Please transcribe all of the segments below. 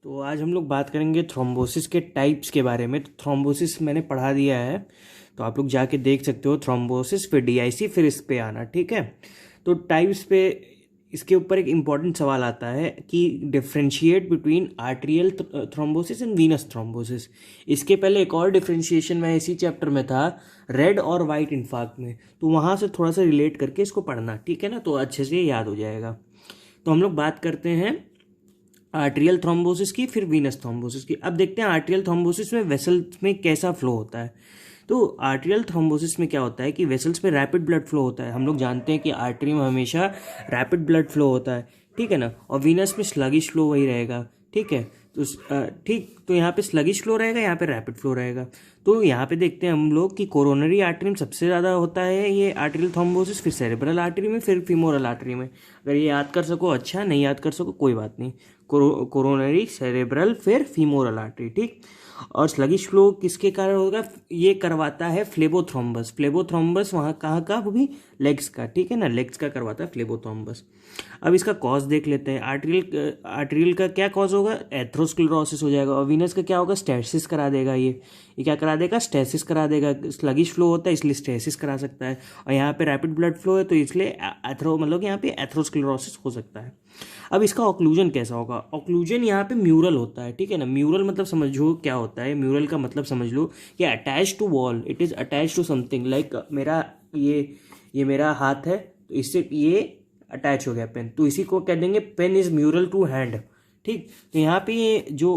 तो आज हम लोग बात करेंगे थ्रोम्बोसिस के टाइप्स के बारे में। तो थ्रोम्बोसिस मैंने पढ़ा दिया है, तो आप लोग जाके देख सकते हो। थ्रोम्बोसिस फिर डीआईसी फिर इस पे आना, ठीक है। तो टाइप्स पे इसके ऊपर एक इम्पॉर्टेंट सवाल आता है कि differentiate between arterial thrombosis and Venus thrombosis. इसके पहले एक और डिफ्रेंशिएशन में इसी चैप्टर में था, रेड और वाइट इन्फार्क्ट में। तो वहाँ से थोड़ा सा रिलेट करके इसको पढ़ना, ठीक है ना, तो अच्छे से याद हो जाएगा। तो हम लोग बात करते हैं आर्टेरियल थ्रोम्बोसिस की, फिर वीनस थ्रोम्बोसिस की। अब देखते हैं आर्टेरियल थ्रोम्बोसिस में वेसल्स में कैसा फ्लो होता है। तो आर्टेरियल थ्रोम्बोसिस में क्या होता है कि वेसल्स में रैपिड ब्लड फ्लो होता है। हम लोग जानते हैं कि आर्टरी में हमेशा रैपिड ब्लड फ्लो होता है, ठीक है ना, और वीनस में स्लगिश फ्लो वही रहेगा, ठीक है। तो तो यहाँ पे स्लगिश फ्लो रहेगा, यहाँ पे रैपिड फ्लो रहेगा। तो यहाँ पे देखते हैं हम लोग कि कोरोनरी आर्टरी में सबसे ज़्यादा होता है ये आर्टेरियल थ्रोम्बोसिस, फिर सेरेब्रल आर्टरी में, फिर फीमोरल आर्टरी में। अगर ये याद कर सको अच्छा, नहीं याद कर सको कोई बात नहीं। कोरोनरी, सेरेब्रल, फिर फीमोरल आर्टरी, ठीक। और स्लगिश फ्लो किसके कारण होगा, ये करवाता है फ्लेबोथ्रोम्बस। फ्लेबोथ्रोम्बस वहाँ कहाँ का, वो भी लेग्स का, ठीक है ना, लेग्स का करवाता है फ्लेबोथ्रोम्बस। अब इसका कॉज देख लेते हैं। आर्टेरियल का क्या कॉज होगा, एथ्रोस्क्लेरोसिस हो जाएगा। और वीनस का क्या होगा, स्टेसिस करा देगा। ये क्या करा देगा, स्टेसिस करा देगा। स्लगिश फ्लो होता है इसलिए स्टेसिस करा सकता है, और यहाँ पे रैपिड ब्लड फ्लो है तो इसलिए एथ्रो मतलब यहाँ पे एथ्रोस्क्लेरोसिस हो सकता है। अब इसका ऑक्लूजन कैसा होगा, ऑक्लूजन यहाँ पे म्यूरल होता है, ठीक है ना। म्यूरल मतलब समझो क्या होता है, म्यूरल का मतलब समझ लो कि attach to wall, it is attach to something. Like मेरा ये मेरा हाथ है, तो इससे ये अटैच हो गया पेन, तो इसी को कह देंगे pen is mural to hand, ठीक। तो यहाँ पे ये जो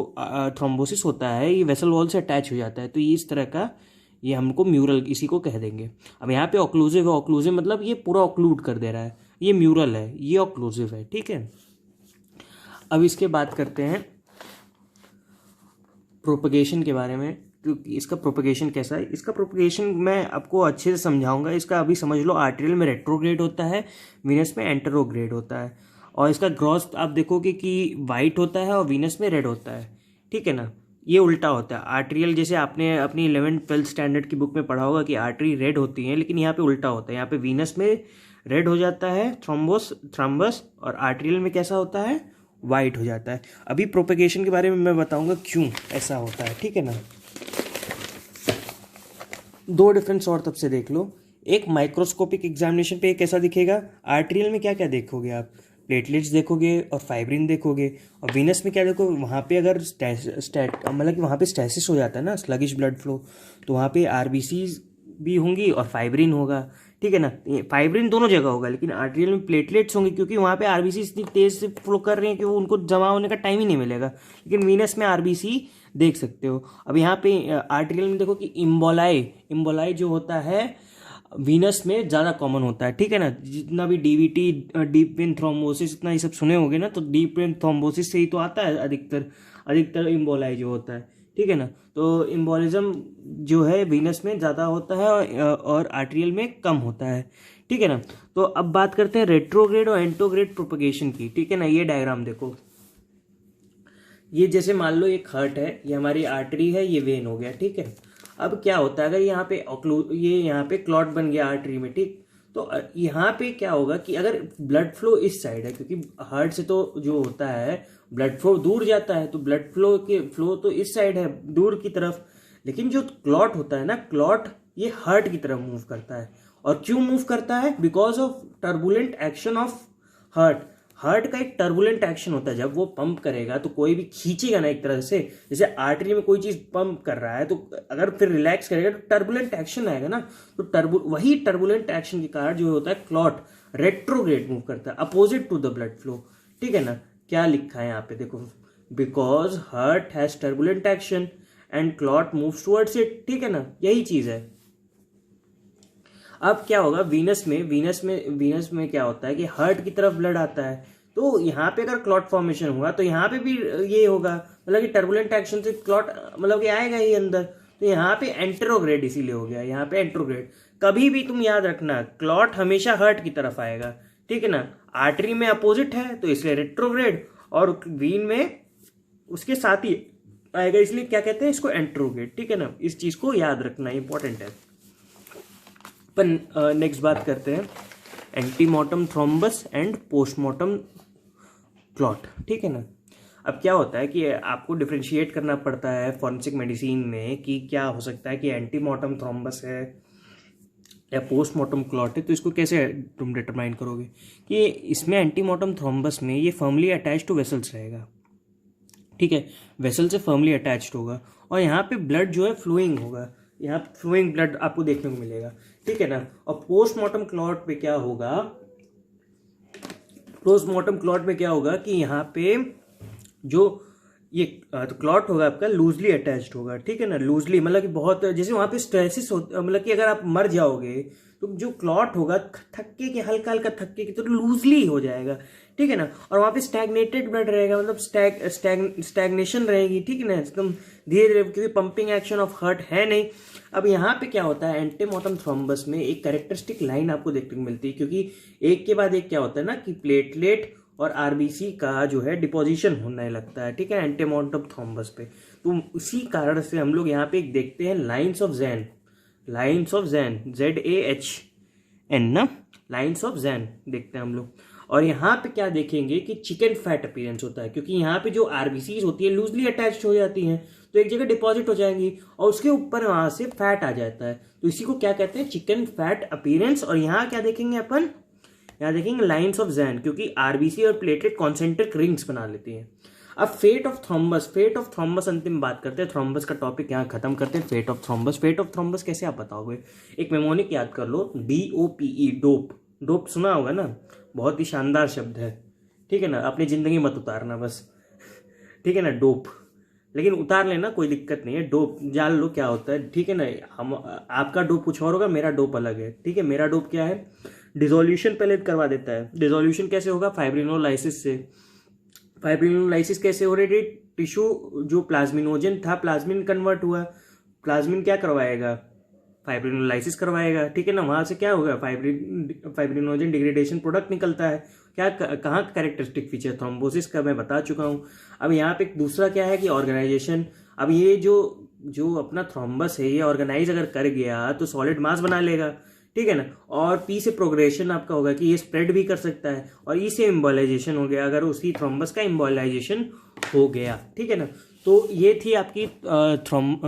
थ्रोम्बोसिस होता है ये वेसल वॉल से अटैच हो जाता है, तो ये इस तरह का, ये हमको म्यूरल इसी को कह देंगे। अब यहाँ पे ऑक्लूसिव है, ऑक्लूसिव मतलब ये पूरा ऑक्लूड कर दे रहा है, ये म्यूरल है, ये ऑक्लूसिव है, ठीक है। अब इसके बात करते हैं प्रोपगेशन के बारे में। तो इसका प्रोपगेशन कैसा है, इसका प्रोपगेशन मैं आपको अच्छे से समझाऊंगा। इसका अभी समझ लो, आर्टेरियल में रेट्रोग्रेड होता है, वीनस में एंटेरोग्रेड होता है। और इसका ग्रॉस आप देखोगे कि वाइट होता है और वीनस में रेड होता है, ठीक है ना। ये उल्टा होता है। आर्टेरियल जैसे आपने अपनी 11th-12th स्टैंडर्ड की बुक में पढ़ा होगा कि आर्टरी रेड होती है, लेकिन यहाँ पे उल्टा होता है। यहाँ पे वीनस में रेड हो जाता है थ्रोम्बस, और आर्टेरियल में कैसा होता है, वाइट हो जाता है। अभी प्रोपेगेशन के बारे में मैं बताऊंगा क्यों ऐसा होता है, ठीक है ना। दो डिफरेंस और तब से देख लो। एक माइक्रोस्कोपिक एग्जामिनेशन पे कैसा दिखेगा, आर्टेरियल में क्या क्या देखोगे आप, प्लेटलेट्स देखोगे और फाइब्रिन देखोगे। और वीनस में क्या देखो, वहाँ पे अगर मतलब कि वहाँ पे स्टेसिस हो जाता है ना, स्लगिश ब्लड फ्लो, तो वहाँ पे आरबीसीज भी होंगी और फाइब्रिन होगा, ठीक है ना। फाइब्रिन दोनों जगह होगा, लेकिन आर्टेरियल में प्लेटलेट्स होंगे, क्योंकि वहाँ पे आरबीसी इतनी तेज से फ्लो कर रहे हैं कि वो उनको जमा होने का टाइम ही नहीं मिलेगा। लेकिन वीनस में आरबीसी देख सकते हो। अब यहाँ पे आर्टेरियल में देखो कि इम्बोलाई जो होता है वीनस में ज़्यादा कॉमन होता है, ठीक है ना। जितना भी डीवीटी, डीप वेन थ्रोम्बोसिस, इतना ये सब सुने होंगे ना, तो डीप वेन थ्रोम्बोसिस से ही तो आता है अधिकतर इम्बोलाई जो होता है, ठीक है ना। तो इम्बोलिज्म जो है वीनस में ज़्यादा होता है और आर्टेरियल में कम होता है, ठीक है ना। तो अब बात करते हैं रेट्रोग्रेड और एंटोग्रेड प्रोपगेशन की, ठीक है ना। ये डायग्राम देखो, ये जैसे मान लो एक हार्ट है, ये हमारी आर्टरी है, ये वेन हो गया, ठीक है। अब क्या होता है, अगर यहाँ पे यहाँ पे क्लॉट बन गया आर्टरी में, ठीक, तो यहाँ पे क्या होगा कि अगर ब्लड फ्लो इस साइड है, क्योंकि हार्ट से तो जो होता है ब्लड फ्लो दूर जाता है, तो ब्लड फ्लो तो इस साइड है, दूर की तरफ। लेकिन जो क्लॉट होता है ना, क्लॉट ये हार्ट की तरफ मूव करता है। और क्यों मूव करता है, because of turbulent action of heart. Heart का एक टर्बुलेंट एक्शन होता है, जब वो पंप करेगा तो कोई भी खींचेगा ना एक तरह से। जैसे आर्टरी में कोई चीज पंप कर रहा है, तो अगर फिर रिलैक्स करेगा तो टर्बुलेंट एक्शन आएगा ना। तो वही टर्बुलेंट एक्शन के कारण जो होता है क्लॉट रेट्रोग्रेड मूव करता है, opposite to the blood flow, ठीक है ना। क्या लिखा है यहाँ पे देखो, because heart has turbulent action and clot moves towards it, ठीक है ना, यही चीज है। अब क्या होगा, वीनस में क्या होता है कि हार्ट की तरफ ब्लड आता है, तो यहाँ पे अगर क्लॉट फॉर्मेशन हुआ तो यहाँ पे भी ये होगा, मतलब कि टर्बुलेंट एक्शन से क्लॉट मतलब कि आएगा ही अंदर। तो यहाँ पे एंटेरोग्रेड इसीलिए हो गया, यहाँ पे एंटेरोग्रेड। कभी भी तुम याद रखना, क्लॉट हमेशा हार्ट की तरफ आएगा, ठीक है ना। आर्टरी में अपोजिट है तो इसलिए रेट्रोग्रेड, और वीन में उसके साथ ही आएगा, इसलिए क्या कहते हैं इसको, एंटेरोग्रेड, ठीक है ना। इस चीज को याद रखना इंपॉर्टेंट है। पर नेक्स्ट बात करते हैं antemortem thrombus and postmortem clot, ठीक है ना। अब क्या होता है कि आपको डिफ्रेंशिएट करना पड़ता है फॉरेंसिक मेडिसिन में कि क्या हो सकता है कि एंटीमॉर्टम थ्रोम्बस है या पोस्टमॉर्टम क्लॉट है। तो इसको कैसे तुम डिटरमाइन करोगे कि इसमें एंटीमॉर्टम थ्रोम्बस में ये फर्मली अटैच टू वेसल्स रहेगा, ठीक है, वेसल से फर्मली अटैच्ड होगा और यहाँ पे ब्लड जो है फ्लोइंग होगा, यहाँ फ्लोइंग ब्लड आपको देखने को मिलेगा, ठीक है ना। और पोस्टमॉर्टम क्लॉट पे क्या होगा, पोस्टमॉर्टम क्लॉट में क्या होगा कि यहाँ पे जो ये तो क्लॉट होगा आपका लूजली अटैच्ड होगा, ठीक है ना, लूजली मतलब कि बहुत जैसे वहाँ पे स्ट्रेसिस होता, मतलब कि अगर आप मर जाओगे तो जो क्लॉट होगा थक्के के, हल्का हल्का थक्के के तो लूजली हो जाएगा, ठीक है ना। और वहाँ पे स्टैग्नेटेड ब्लड रहेगा, मतलब स्टैग्नेशन रहेगी, ठीक है ना, एकदम धीरे धीरे, क्योंकि पंपिंग एक्शन ऑफ हार्ट है नहीं। अब यहाँ पे क्या होता है, एंटीमॉर्टम थ्रोम्बस में एक कैरेक्टरिस्टिक लाइन आपको देखने को मिलती है, क्योंकि एक के बाद एक क्या होता है ना कि प्लेटलेट और आरबीसी का जो है डिपोजिशन होने लगता है, ठीक है, एंटीमॉर्टम थ्रोम्बस पे। तो उसी कारण से हम लोग यहाँ पे एक देखते हैं lines of Zahn, lines of Zahn, ZAHN ना, लाइन्स ऑफ ज़ैन देखते हैं हम लोग। और यहाँ पे क्या देखेंगे कि चिकन फैट अपीयरेंस होता है, क्योंकि यहाँ पे जो आरबीसीज होती है लूजली अटैच्ड हो जाती हैं तो एक जगह डिपॉजिट हो जाएंगी और उसके ऊपर वहां से फैट आ जाता है, तो इसी को क्या कहते हैं, चिकन फैट अपीयरेंस। और यहाँ क्या देखेंगे अपन, यहाँ देखेंगे लाइन्स ऑफ ज़ैन, क्योंकि आरबीसी और प्लेटलेट कॉन्सेंट्रिक रिंग्स बना लेती हैं। अब fate of thrombus, fate of thrombus अंतिम बात करते हैं, थ्रोम्बस का टॉपिक यहाँ खत्म करते हैं। Fate of thrombus, fate of thrombus कैसे आप बताओगे, एक मेमोनिक याद कर लो, DOPE, डोप, डोप सुना होगा ना, बहुत ही शानदार शब्द है, ठीक है ना, अपनी जिंदगी मत उतारना बस, ठीक है ना, डोप, लेकिन उतार लेना कोई दिक्कत नहीं है, डोप जान लो क्या होता है, ठीक है ना। हम, आपका डोप कुछ और होगा, मेरा डोप अलग है, ठीक है। मेरा डोप क्या है, डिसोल्यूशन पहले करवा देता है। डिसोल्यूशन कैसे होगा, फाइब्रिनोलाइसिस से। फाइब्रिनोलाइसिस कैसे हो रही, टिश्यू जो प्लाज्मिनोजन था प्लाज्मिन कन्वर्ट हुआ, प्लाज्मिन क्या करवाएगा, फाइब्रिनोलाइसिस करवाएगा, ठीक है ना। वहां से क्या होगा, फाइब्रिनोजन डिग्रेडेशन प्रोडक्ट निकलता है। क्या कहाँ का कैरेक्टरिस्टिक फीचर थ्रोम्बोसिस का मैं बता चुका हूँ। अब यहाँ पे दूसरा क्या है कि ऑर्गेनाइजेशन। अब ये जो अपना थ्रोम्बस है ये ऑर्गेनाइज अगर कर गया तो सॉलिड मास बना लेगा, ठीक है ना। और पी से प्रोग्रेशन आपका होगा कि ये स्प्रेड भी कर सकता है, और ई से इम्बोलाइजेशन हो गया अगर उसी थ्रोम्बस का इम्बोलाइजेशन हो गया, ठीक है ना। तो ये थी आपकी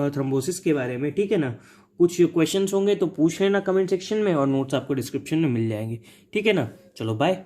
थ्रोम्बोसिस के बारे में, ठीक है ना। कुछ क्वेश्चंस होंगे तो पूछ लेना कमेंट सेक्शन में, और नोट्स आपको डिस्क्रिप्शन में मिल जाएंगे, ठीक है ना। चलो बाय।